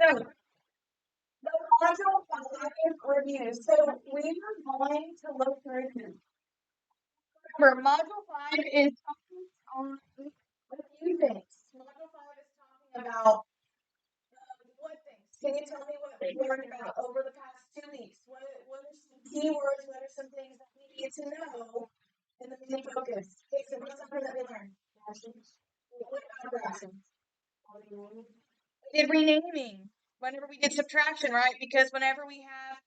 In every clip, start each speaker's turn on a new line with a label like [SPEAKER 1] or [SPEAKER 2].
[SPEAKER 1] So, the module 5 review. So, we are going to look through this. Remember, module 5 is talking on a few things. Module 5 is talking about what things? Can you tell me what we learned about over the past 2 weeks? What are some keywords? What are some things that we need to know in the main focus? Okay, so what's something that we learned? What about fractions? We did renaming whenever we did subtraction, right? Because whenever we have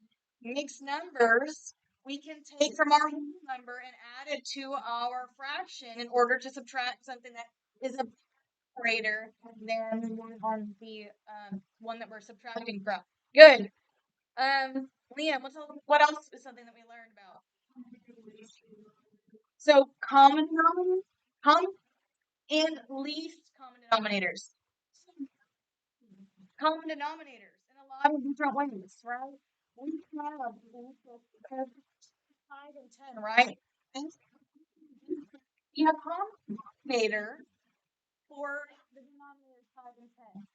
[SPEAKER 1] mixed numbers, we can take from our whole number and add it to our fraction in order to subtract something that is a greater than the one on the one that we're subtracting from. Good. Liam, what else is something that we learned about? So common denominators, and least common denominators. Common denominators in a lot of different ways, right? We have 5 and 10, right? And you have common denominator for the denominators 5 and 10.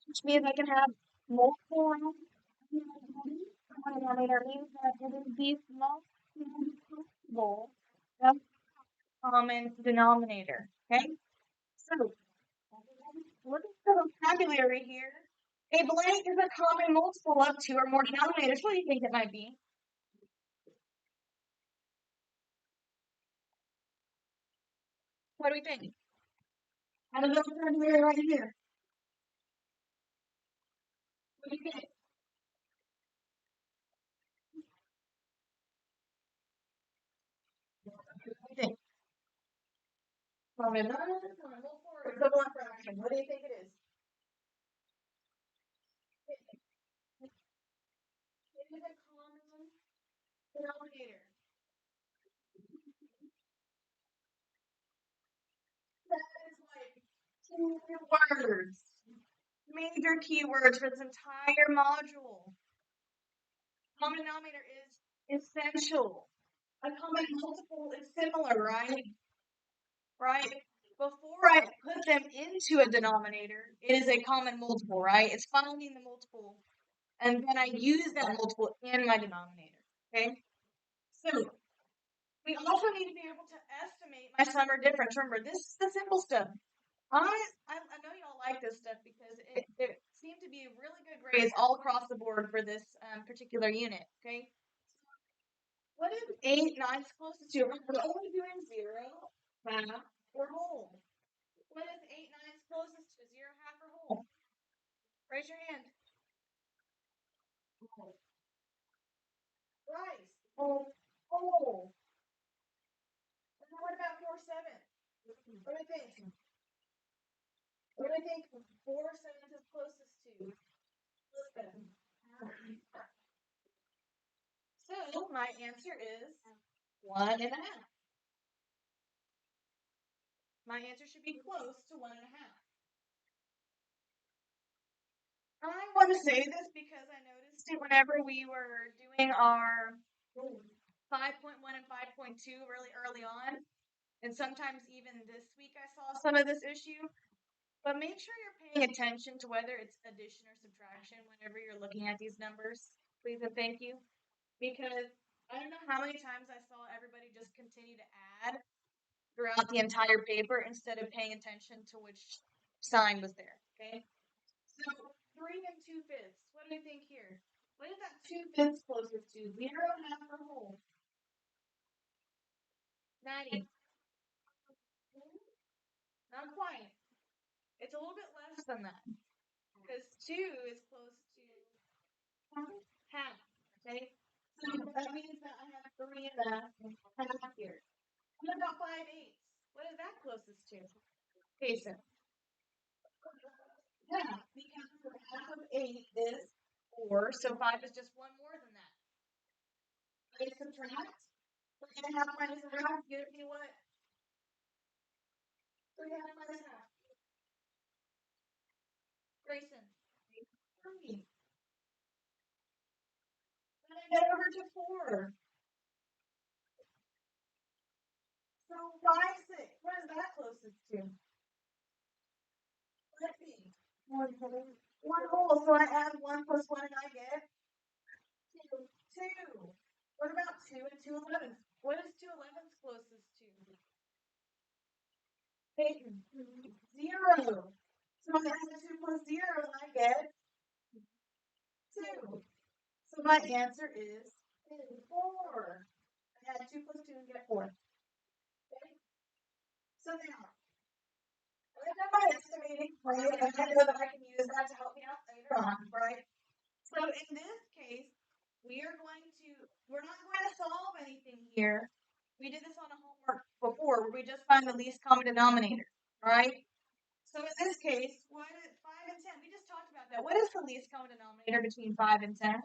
[SPEAKER 1] Which means I can have multiple denominator means that it is the smallest possible common denominator. Okay? So look at the vocabulary here. A blank is a common multiple of 2 or more denominators. What do you think it might be? What do we think? Out of the vocabulary right here. What do you think? What do you think? Common denominator, common multiple, or equivalent fraction. What do you think it is? It is a common denominator. That is like keywords. Major keywords for this entire module. Common denominator is essential. A common multiple is similar, right? Right? Before I put them into a denominator, it is a common multiple, right? It's finding the multiple, and then I use that multiple in my denominator, okay? So, we also need to be able to estimate my sum or difference. Remember, this is the simple stuff. I know y'all like this stuff because it seemed to be really good grades all across the board for this particular unit, okay? What is 8 9 closest to? We're only doing 0, half, or whole. What is 8 9 closest to? 0, half, or whole? Raise your hand. Rice. Whole. Whole. And then what about 4 7? What do you think? What do you think 4 7 is closest to? Listen. So my answer is 1 1/2. My answer should be close to 1 1/2. I want to say this because I noticed it whenever we were doing our 5.1 and 5.2 really early on. And sometimes even this week I saw some of this issue. But make sure you're paying attention to whether it's addition or subtraction whenever you're looking at these numbers. Please and thank you. Because I don't know how many times I saw everybody just continue to add throughout the entire paper instead of paying attention to which sign was there. Okay? So 3 and 2/5. What do you think here? What is that 2/5 closest to? 0, half, or whole? Maddie. Not quite. It's a little bit less than that. Because 2 is close to half. Okay? So that means that I have 3 and a half here. What about 5/8? What is that closest to? Okay, so yeah, because half of 8 is 4, so 5 is just one more than that. I subtract 3 and a half minus a half gives me what? 3 and a half minus half. Grayson. 3. Then I get over to 4. 2? Let's see. One whole. So I add 1 plus 1 and I get 2. 2. What about 2 and 2 11ths? What is 2 11ths closest to? 8. 0. So I add 2 plus 0 and I get 2. So my answer is 4. I add 2 plus 2 and get 4. Okay? So now, I've done my estimating, right? And I know that I can use that to help me out later on, right? So in this case, we're not going to solve anything here. We did this on a homework before where we just find the least common denominator, right? So in this case, what is 5 and 10? We just talked about that. What is the least common denominator between 5 and 10?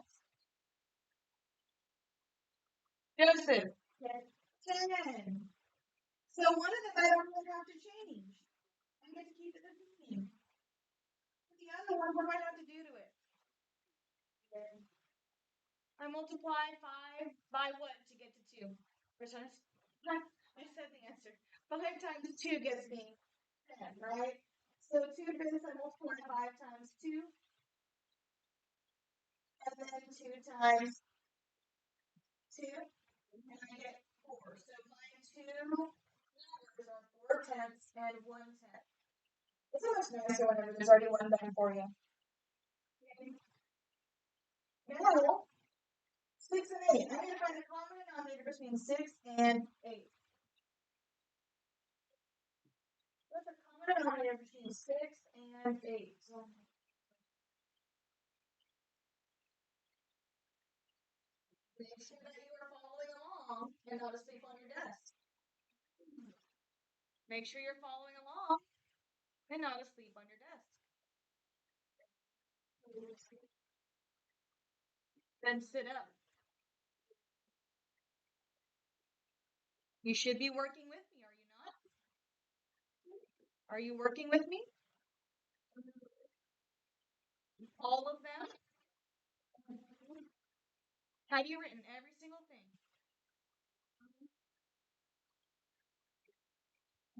[SPEAKER 1] Joseph. 10. So one of them I don't really have to change. I get to keep it the same. The other one, what do I have to do to it? I multiply 5 by what to get to 2? I said the answer. 5 times 2 gives me 10, right? So 2 bits, I multiply 5 times 2. And then 2 times 2. And I get 4. So my 2 numbers are 4 tenths and 1 tenth. It's so much nicer whenever there's already one done for you. Okay. Now, 6 and 8. I'm going to find the common denominator between 6 and 8. What's the common denominator between 6 and 8? Make sure that you are following along and not asleep on your desk. Make sure you're following along and not asleep on your desk. Then sit up. You should be working with me, are you not? Are you working with me? All of them? Have you written every single thing?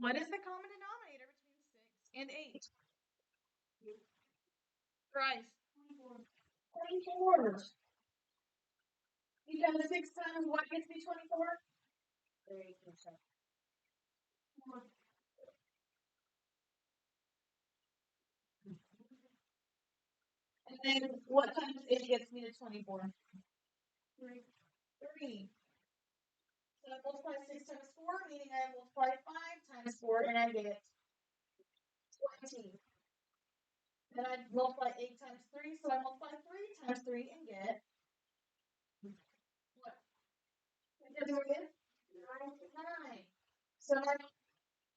[SPEAKER 1] What is the common denominator between 6 and 8? Christ. 24. Because 6 times what gets me 24? 3%. And then what times 8 gets me to 24? 3. So I multiply 6 times 4, meaning I multiply 5 times 4, and I get 20. Then I multiply 8 times 3, so I multiply 3 times 3 and get what? What is 9. So my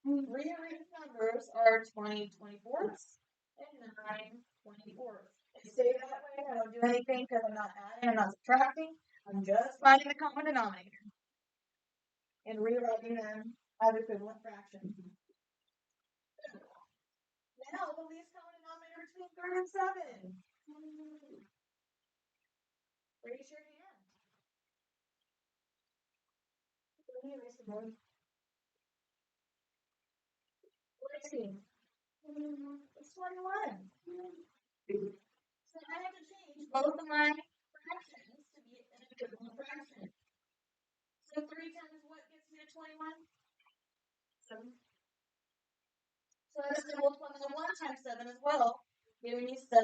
[SPEAKER 1] rearranged numbers are 20 24ths and 9 24ths. They stay that way. I don't do anything because I'm not adding, I'm not subtracting. I'm just finding the common denominator and rewriting them as equivalent fractions. Now the least common denominator between 3 and 7. Raise your hand. Let's see. It's 21. So I have to change both of my fractions to be an equivalent fraction. So 3 times what gets me to 21? 7. So I have to multiply my 1 times 7 as well, giving me 7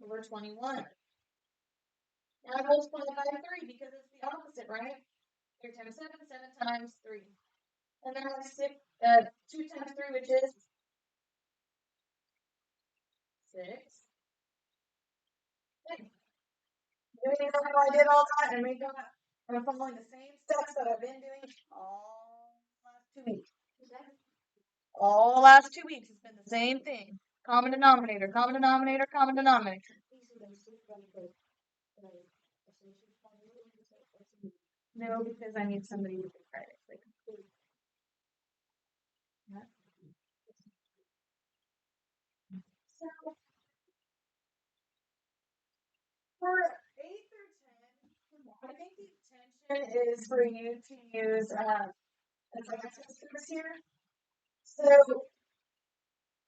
[SPEAKER 1] over 21. Now I multiply by 3 because it's the opposite, right? 3 times 7, 7 times 3. And then I have 2 times 3, which is 6. Okay. Do you know how I did all that? And I'm following the same steps that I've been doing all last 2 weeks. All the last 2 weeks, it's been the same thing. Common denominator, common denominator, common denominator. No, because I need somebody with the credit. So for 8 through 10, I think the intention is for you to use an access here. So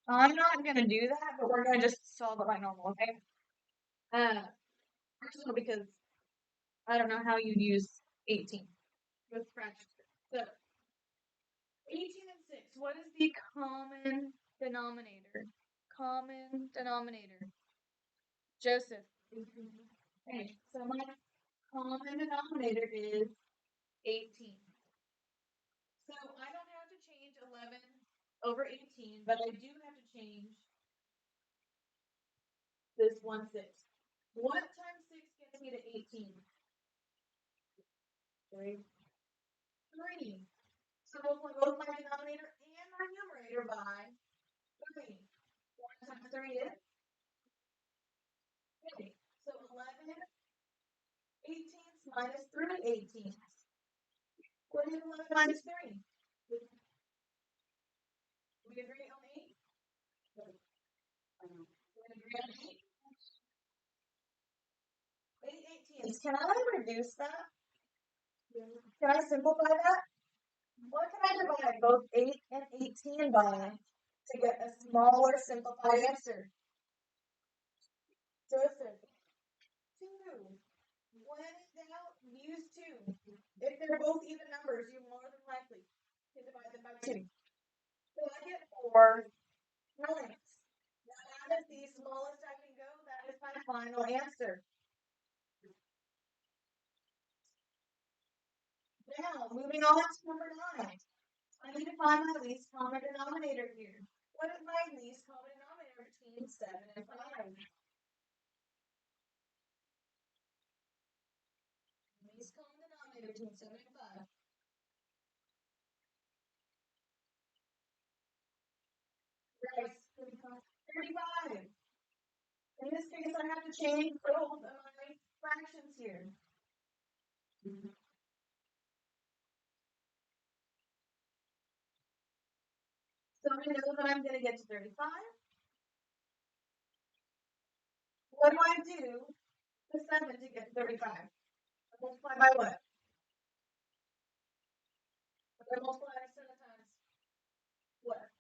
[SPEAKER 1] I'm not going to do that, but we're going to just solve it by normal, okay? First of all, because I don't know how you'd use 18 with fractions. So 18 and 6, what is the common denominator? Common denominator. Joseph. Okay, so my common denominator is 18. So I don't have to change 11 over 18, but I do have to change this 1/6. What times 6 gets me to 18? 3. 3. So multiply both my denominator and my numerator by 3. 1 times 3 is 3. So 11 18ths minus 3 18ths. What is 11 minus 3? We agree on 8? We agree on 8? 8 18ths. Can I reduce that? Can I simplify that? What can I divide both 8 and 18 by to get a smaller simplified answer? Joseph. 2. When in doubt, use 2. If they're both even numbers, you more than likely can divide them by 2. So I get 4 nines. Now that is the smallest I can go. That is my final answer. Now, moving on to number 9. I need to find my least common denominator here. What is my least common denominator between 7 and 5? Least common denominator between 7 and 5. Right. 35. In this case, I have to change both of my fractions here. So I know that I'm going to get to 35. What do I do to 7 to get to 35? I multiply by what? I multiply 7 times what?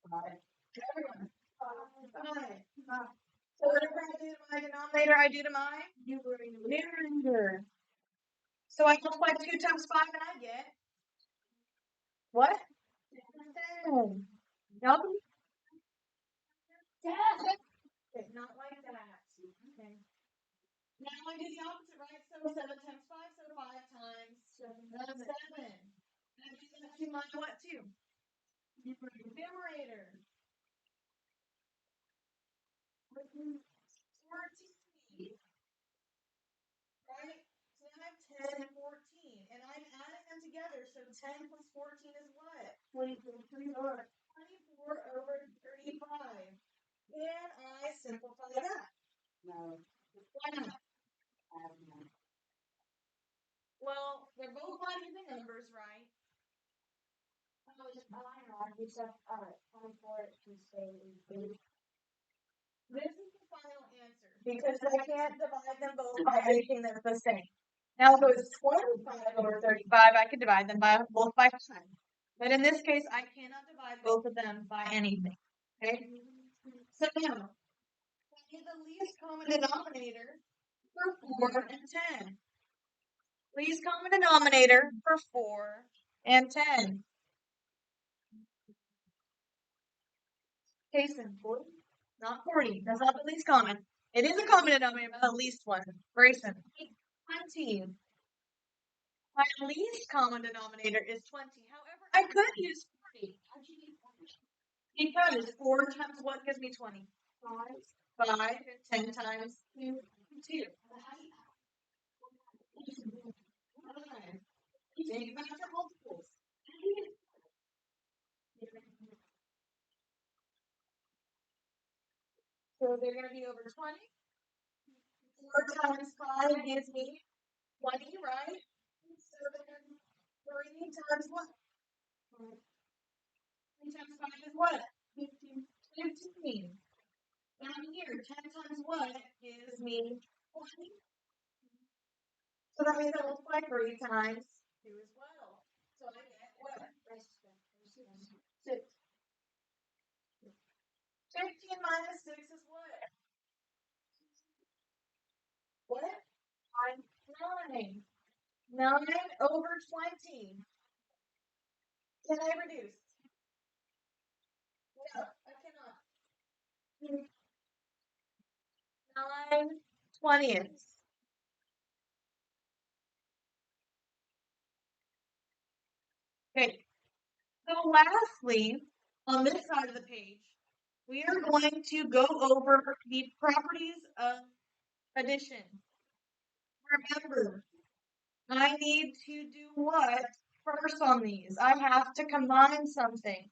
[SPEAKER 1] 5. Everyone. 5. So whatever I do to my denominator, I do to my numerator. So I multiply 2 times 5 and I get what? 10. Nope. 10. Okay, not like that. Okay. Now I do the opposite, right? So 7 times 5, so 5 times 7. That gives that to my what, too? Numerator. 14. Right? So now I have 10 and 14. And I'm adding them together. So 10 plus 14 is what? 24. 24 over 35. Can I simplify that? No. Why not? Well, they're both not even numbers, right? This is the final answer because I can't divide them both by anything that's the same. Now, if it was 25 over 35, I could divide them by both by 5. But in this case, I cannot divide both of them by anything. Okay? So now, find the least common denominator for 4 and 10. Least common denominator for 4 and 10. Case in 40. Not 40. That's not the least common. It is a common denominator, but the least one. Very simple. 20. My least common denominator is 20. However, I could use 40. Because 4 times what gives me 20? 5. 5 and 10 times 2. 2. 5. Think about your multiples. So they're going to be over 20. 4 times 5 gives me 20, right? So then 3 times what? 3 times 5 is what? 15. Down here, 10 times what gives me 20? So that means I multiply 3 times 2 as well. So I get what? 6. minus 6 is what? What? 9. 9 over 20. Can I reduce? No, I cannot. 9/20. Okay. So lastly, on this side of the page, we are going to go over the properties of addition. Remember, I need to do what first on these? I have to combine something.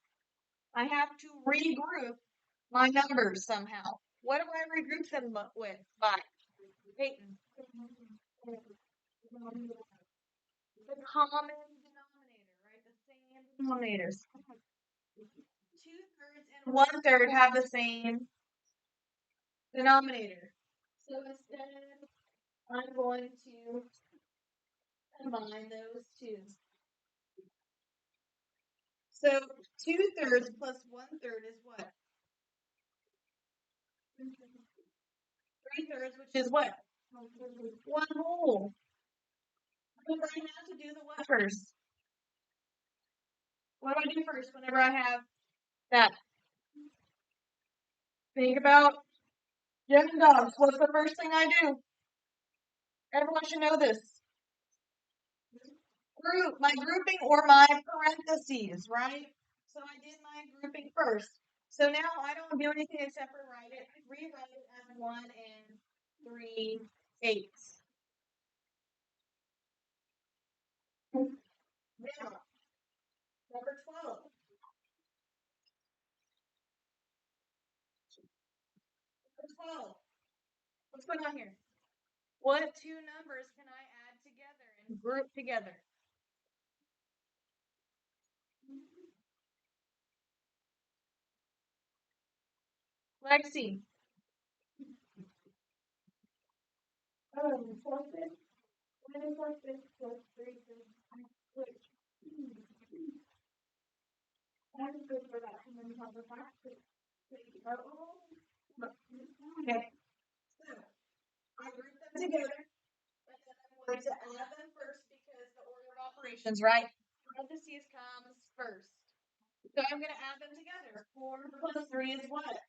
[SPEAKER 1] I have to regroup my numbers somehow. What do I regroup them with? By Peyton. The common denominator, right? The same denominators. 2/3 and 1/3 have the same denominator. So instead, I'm going to combine those two. So 2/3 plus 1/3 is what? 3/3, which is what? 1/2. Remember, I have to do the what first? What do I do first whenever I have that? Think about Jim and dogs. What's the first thing I do? Everyone should know this. Group, my grouping or my parentheses, right? So I did my grouping first. So now I don't do anything except for rewrite it as 1 and 3/8. Now, number 12. Number 12. What's going on here? What two numbers can I add together and group together? Lexi. Oh, 4/5. What is 4/5 plus 3/5? That is good for that. And then we have the back. Okay. So I group them together, and then I'm going to add them first because the order of operations, right? Parentheses comes first. So I'm going to add them together. 4 plus 3 is what?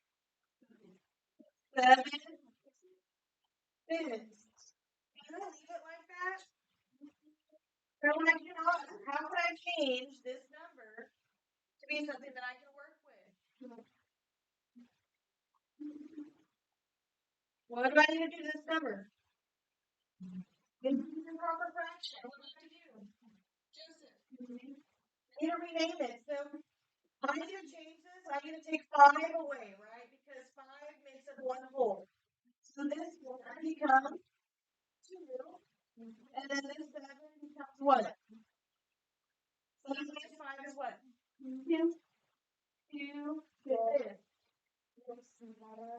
[SPEAKER 1] 7/5. Can I leave it like that? So I cannot. How can I change this number to be something that I can work with? What do I need to do to this number? It's a proper fraction. What do I have to do? Joseph. I need to rename it. So I need to change this. I need to take 5 away, right? Because 5 makes up 1/2. So this will become 2. And then this 7 becomes what? 7 minus 5 is what? 2. 2/5.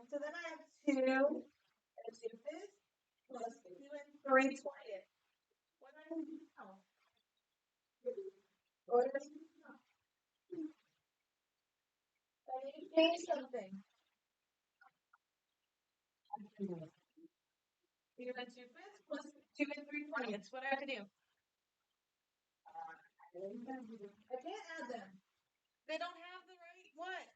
[SPEAKER 1] So then I have 2 and 2/5 plus 2 and 3/20. What do I do now? What do I do now? I need to change something. 2 and 2/5 plus 2 and 3/20. What do I have to do? I can't add them. They don't have the right what?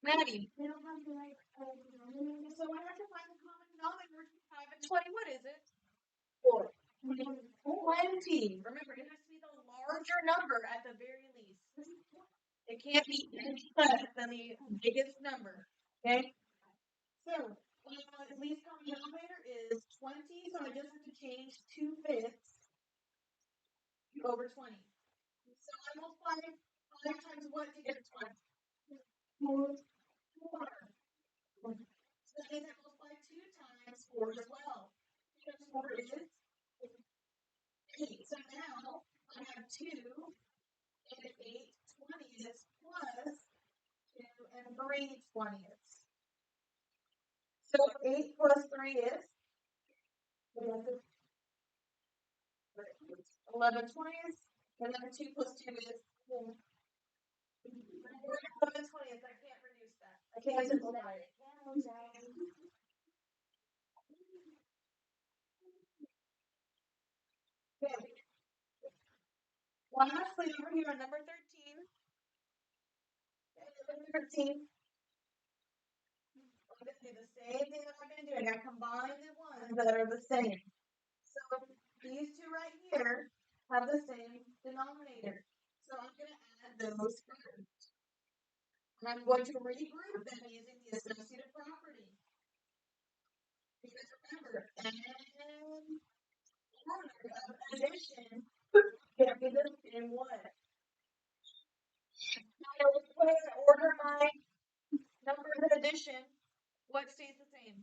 [SPEAKER 1] Maddie. They don't have the right denominator. So I have to find the common denominator between 5 and 20. What is it? 4. 20. Remember, it has to be the larger number at the very least. It can't be any less than the biggest number. Okay? So, the least common denominator is 20, so I just have to change 2/5 over 20. So I multiply 5 times what to get 20? 4. So that means I multiply 2 times 4 as well. 2 times 4 is 8. So now I have 2 and 8/20 plus 2 and 3/20. So 8 plus 3 is 11/20. And then 2 plus 2 is 11/20. I can't reduce that. I can't simplify it. Okay. Lastly, over here on number 13. Number 13. I'm going to do the same thing that I'm going to do. I'm going to combine the ones that are the same. So these two right here have the same denominator. So I'm going to add those first. And I'm going to regroup them using the associative property. Because remember, n order of addition can't be the same what? Now, when I order my numbers of addition, what stays the same?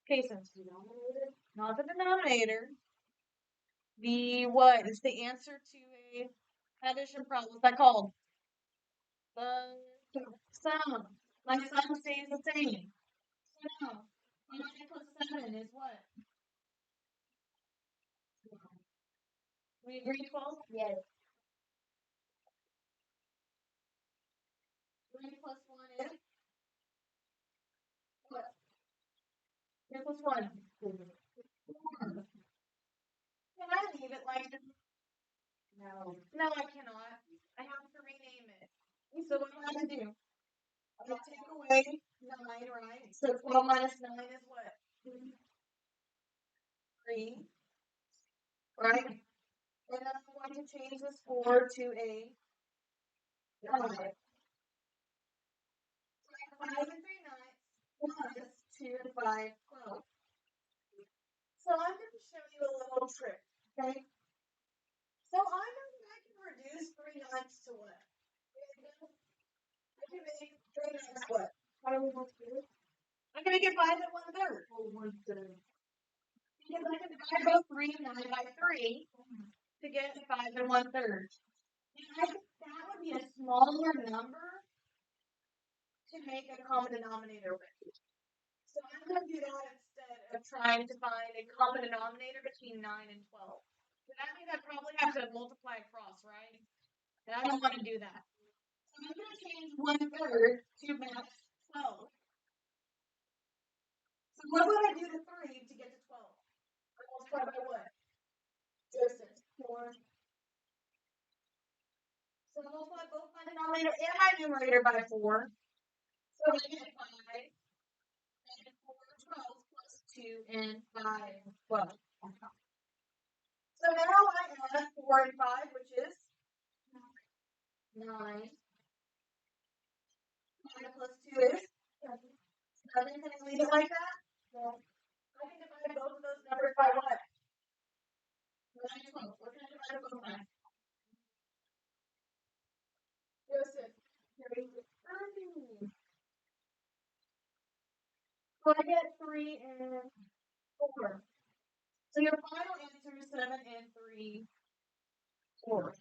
[SPEAKER 1] Okay, so denominator, not the denominator. The what is the answer to a addition problem? What's that called? The sum. My sum stays the same. So now, 9 plus 7 is what? We agree 12? Yes. 3 plus 1 is what? 3 plus 1. 4. Can I leave it like this? No. No, I cannot. I have to rename it. So what do I have to do? I'm going to take away 9, right? So 12 minus 9 is what? 3. Right? And then I'm going to change this 4 to a 5. So I have 5 and 3 9 plus 2 and 5, 12. So I'm going to show you a little trick, okay? So I know that I can reduce 3 9s to what? I can make 3 9s what? How do we want to do it? I can make it 5 and 1/3. Oh, 1/3. Because I can divide both 3 and 9 by 3 to get 5 and 1/3. And I think that would be a smaller number to make a common denominator with. So I'm going to do that instead of trying to find a common denominator between 9 and 12. So that means I probably have to multiply across, right? And I don't want to do that. So I'm going to change 1/3 to match 12. So what would I do to 3 to get to 12? I multiply by what? Joseph. 4. So I multiply both my denominator and my numerator by 4. So I get 5 and 4 12 plus 2 and 5 12. So now I add 4 and 5, which is 9. 5 plus 2 is 7. Can I leave it like that? No. I can divide both of those numbers by what? 9 and 12. What can I divide both by? Joseph. So I get 3 and 4. So your final answer is 7 and 3/4.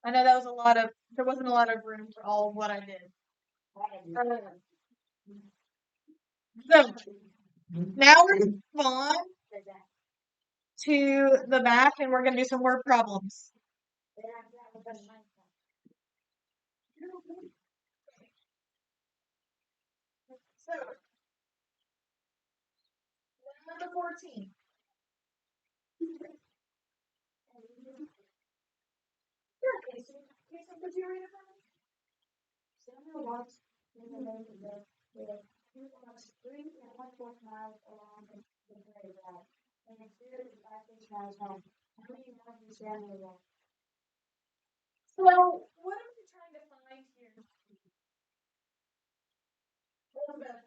[SPEAKER 1] I know that was there wasn't a lot of room for all of what I did. So now we're going to move on to the back and we're going to do some word problems. So, number 14. Jason, could you read it for me? Samuel walks in the lake of the 3.14 miles along the prairie route, and the spirit of 5 miles home. How many miles does Samuel walk? So, what are we trying to find here? Elizabeth,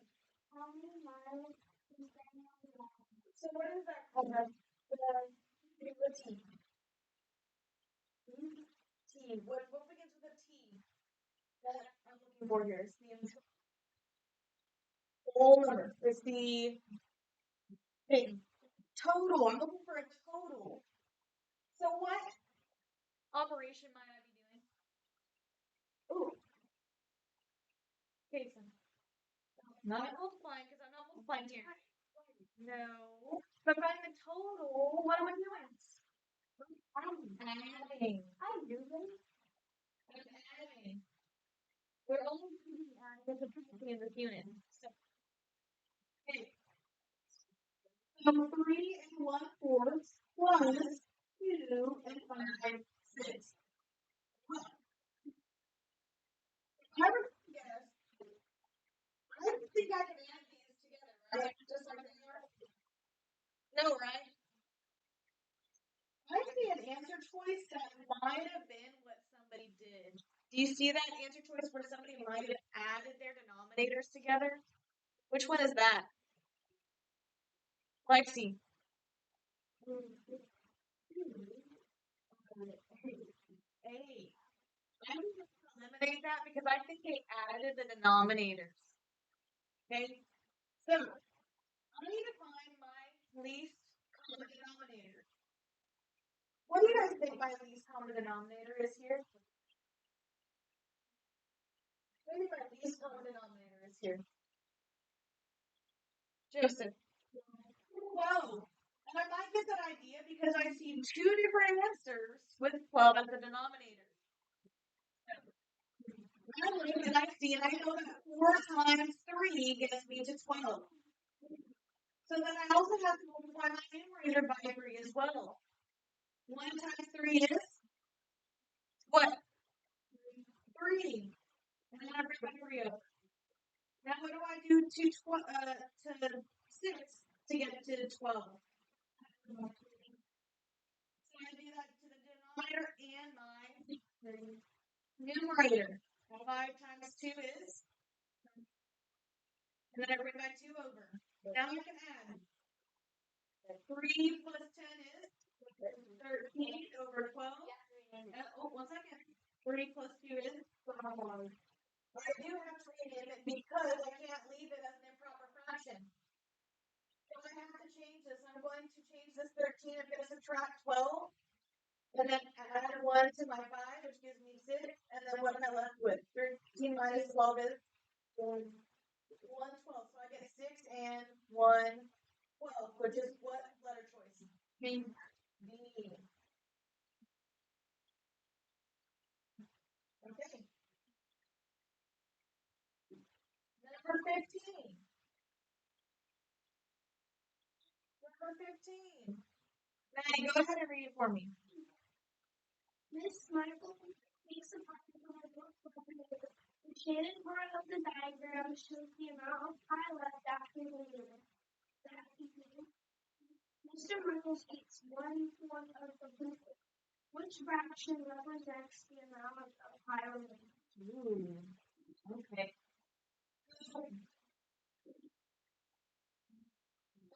[SPEAKER 1] how many miles does Samuel walk? So, what is that called? The T. T. What begins with a T? That I'm looking for here. It's the whole number. It's the total. I'm looking for a total. So what operation might I be doing? Ooh. Okay, so not multiplying because I'm not multiplying here. No. But finding the total, what am I doing? I'm adding. I'm adding. We're only doing adding in this unit. So, okay. So 3 1/4 plus 2 5/6. Well, I would guess. I don't think I can add these together, right? Just like they are. No, right? I see an answer choice that might have been what somebody did. Do you see that answer choice where somebody might have added their denominators together? Which one is that? Lexi. A. I'm going to eliminate that because I think they added the denominators. Okay? So, I need to find my least common denominator. What do you guys think my least common denominator is here? What do you think my least common denominator is here? Joseph. 12. And I might get that idea because I see two different answers with 12 as the denominator. I look and I see, and I know that 4 times 3 gets me to 12. So then I also have to multiply my numerator by 3 as well. 1 times 3 is what? 3. And then I bring my 3 over. Now what do I do to 6 to get to 12? So I do that to the denominator and my numerator. 5 times 2 is? And then I bring my 2 over. Now I can add. 3 plus 10 is? 13 over 12. Oh, 1 second. 3 plus 2 is? I do have to rename it because I can't leave it as an improper fraction. So I have to change this. I'm going to change this 13. I'm going to subtract 12. And then add 1 to my 5, which gives me 6. And then what am I left with? 13 minus 12 is 112. So I get 6 and 112, which is what letter choice? B. Okay. Number 15. Number 15. Maddie, go ahead and read it for me.
[SPEAKER 2] Miss Michael takes a part of my book. The shaded part of the diagram shows the amount of pie left after the unit. Mr. Reynolds eats 1/4 of the blueberry. Which fraction represents the amount of pie remaining?
[SPEAKER 1] Ooh. Okay.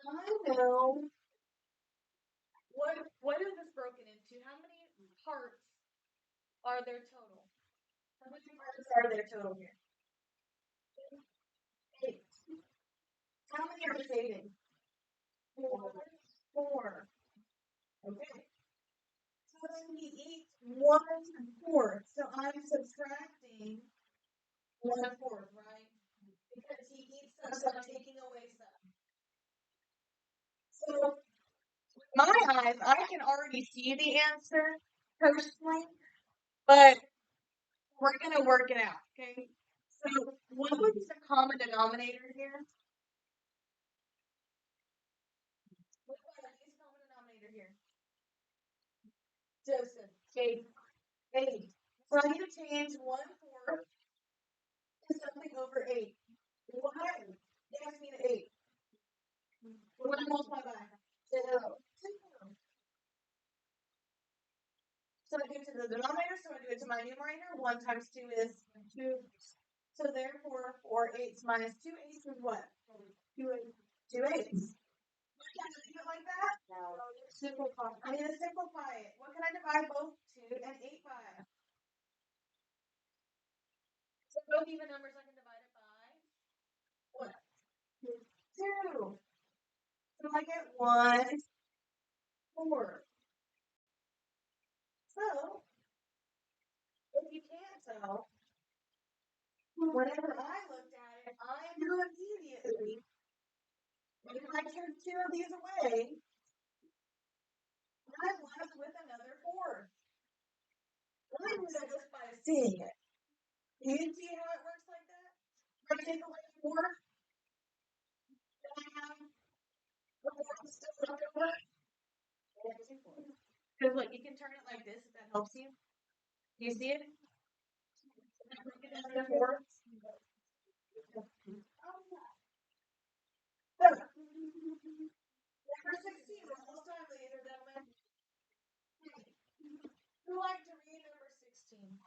[SPEAKER 1] I know. What is this broken into? How many parts are there total? How many parts are there total here? 8. How many are saving? 4. Okay. So then he eats 1/4. So I'm subtracting 1/4, right? Because he eats some, so I'm taking away some. So with my eyes, I can already see the answer personally, but we're gonna work it out, okay? So what was the common denominator here? What's the least common denominator here? Joseph. 8. 8. So I need to change 1/4 to something over 8. Why? Gets me to 8. What do I multiply by? 0. So I do it to the denominator, so I do it to my numerator. 1 times 2 is 2. So therefore, 4 eighths minus 2 eighths is what? 2 eighths. 2 eighths. Can I leave it like that? No. Simplify. I need to simplify it. What can I divide both 2 and 8 by? So both even numbers I can divide it by what? 2. So I get 1/4. So if you can't tell, whenever I looked at it, I knew immediately if I took 2 of these away, I'm left with another 4. I knew that just by seeing it. You can see how it works like that? If I take away 4, then I have the 4 still left over. Because look, you can turn it like this if that helps you. Do you see it? Break it down into 4. So, number 16, we're almost done, ladies and gentlemen. Who would like to read number 16?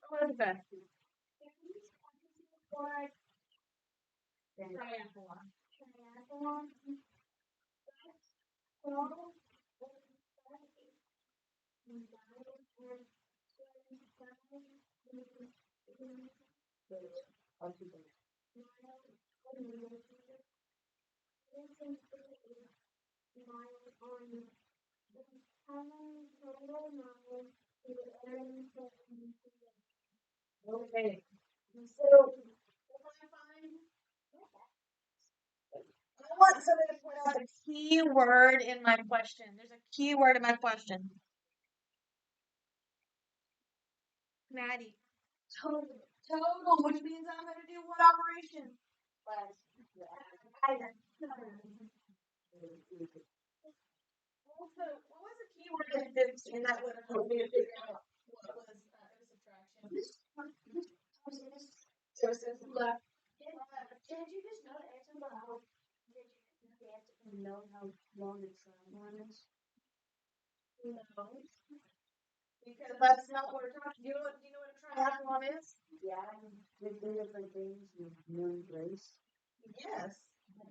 [SPEAKER 1] What is that? Triathlon. Okay. So, I want somebody to point out the key word in my question. There's a key word in my question. Maddie. Total. Total, which means I'm going to do what operation? Also, what was the key word in 15 that would have helped me to figure out what was subtraction? Joseph left.
[SPEAKER 2] Did you just know the answer about how long the triathlon is?
[SPEAKER 1] No. Because that's not what we're talking. Do you know what a triathlon is?
[SPEAKER 2] Yeah, there's different things in one race.
[SPEAKER 1] Yes.
[SPEAKER 2] The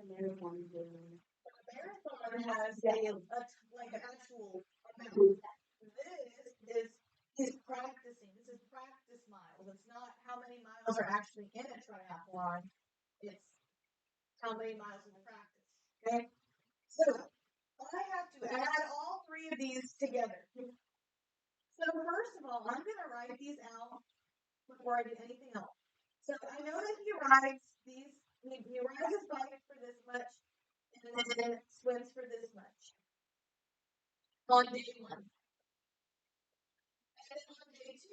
[SPEAKER 2] marathon is
[SPEAKER 1] A marathon has like an actual amount. This is he's practicing. This is practice miles. It's not how many miles are actually in a triathlon. It's how many miles in practice. Okay? So I have to add all 3 of these together. So first of all, I'm going to write these out before I do anything else. So I know that he rides his bike for this much, and then swims for this much on day 1. And then on day 2,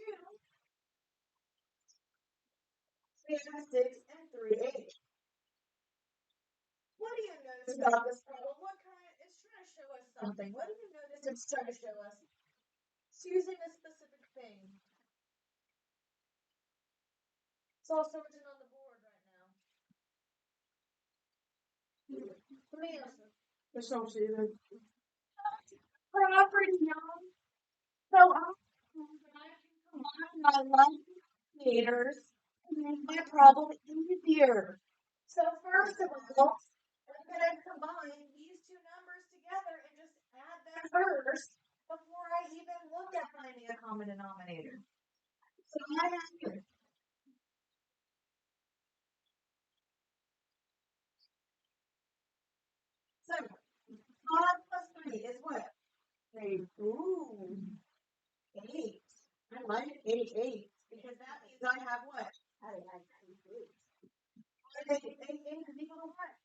[SPEAKER 1] 3 and 6 and 3 8. What do you notice about this problem? It's trying to show us something. What do you notice it's trying to show us? It's using a specific thing. It's also written on the board right now. Let me answer.
[SPEAKER 2] That's not either.
[SPEAKER 1] Property, young. So I can combine my denominators and make my problem easier. So first of all, I'm going to combine these 2 numbers together and just add them first before I even look at finding a common denominator. So I have here. So 5 plus 3 is what? 8. Ooh. 8. I like 8 because that means I have what? I like 8 8. 8 is equal to what?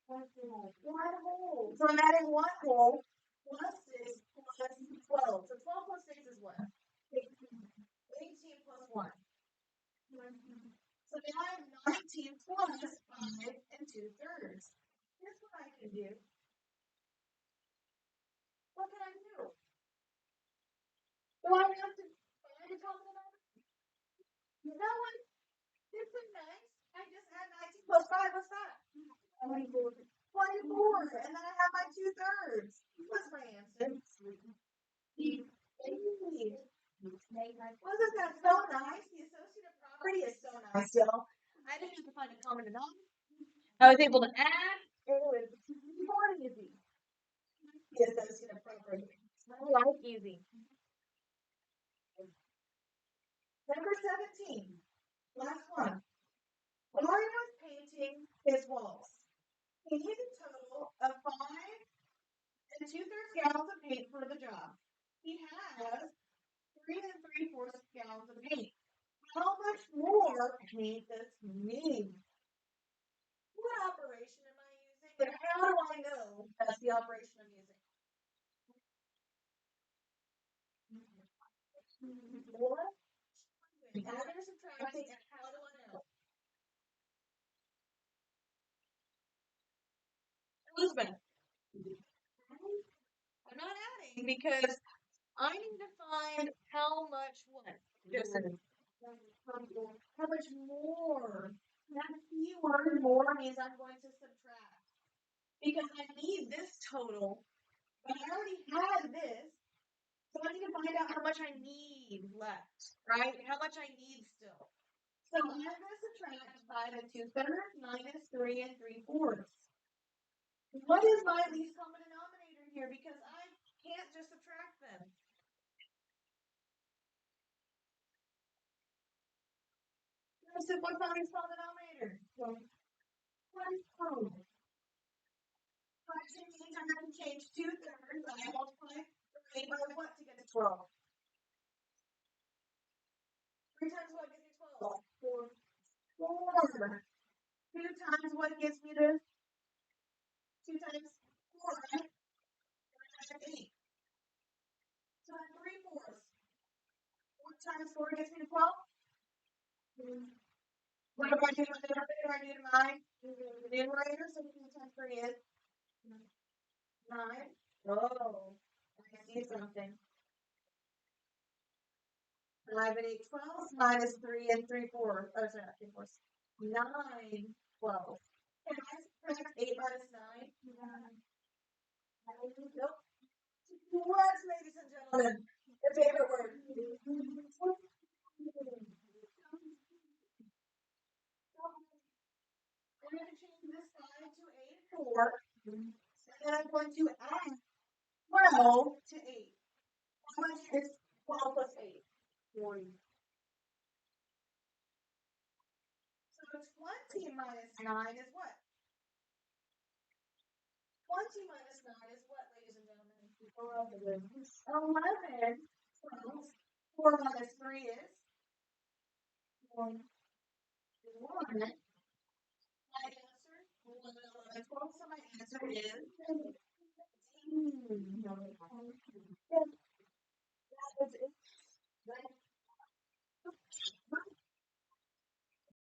[SPEAKER 1] 1 whole. So I'm adding 1 whole plus 6 plus 12. So 12 plus 6 is what? 18 plus 1. So now I have 19 plus 5 and 2/3. Here's what I can do. What can I do? Do I have to find a common denominator? No one. It's so nice. I just add 19 plus 5. What's that? 24. And then I have my 2/3. What's my answer? Wasn't that so nice? The associative property is so nice, y'all. I didn't have to find a common denominator. I was able to add. It was more easy. The associative property. I like easy. Number 17. Last one. Mario was painting his walls. He needed a total of 5 and 2/3 gallons of paint for the job. He has 3 3/4 gallons of paint. How much more paint does he need? What operation am I using? And how do I know that's the operation I'm using? What? Adding or subtracting, and how do I know? Elizabeth, I'm not adding because I need to find how much what? Just how much more. That keyword more means I'm going to subtract. Because I need this total, but I already had this. So I need to find out how much I need left, right? How much I need still. So I'm going to subtract 5 and 2/3 minus 3 and 3/4. What is my least common denominator here? Because I can't just subtract them. What's my least common denominator? 1. Fraction means I'm going to change 2/3. I multiply 3 by what to get to 12? 3 times what gives me 12? 4. 4. 2 times what gives me this? 2 times 4, right? 3 times 8. So I'm 3/4. 4 times 4 gets me to 12. What do I do with the denominator? I do to my numerator. So 2 times 3 is 9. Oh, I see something. 5 and 8, 12 minus 3 and 3/4. Oh, sorry, not 3/4. 9, 12. Can I subtract 8 minus 9? Nope. What, ladies and gentlemen? The favorite word. I'm going to change this 5 to 8, 4. And then I'm going to add 12 to 8. How much is 12 plus 8? 40. So 20 minus 9 is what? 20 minus 9 is what, ladies and gentlemen? 11. 11. 12. 4 minus 3 is 1. 1. My answer, 1, 11, 12. So my answer is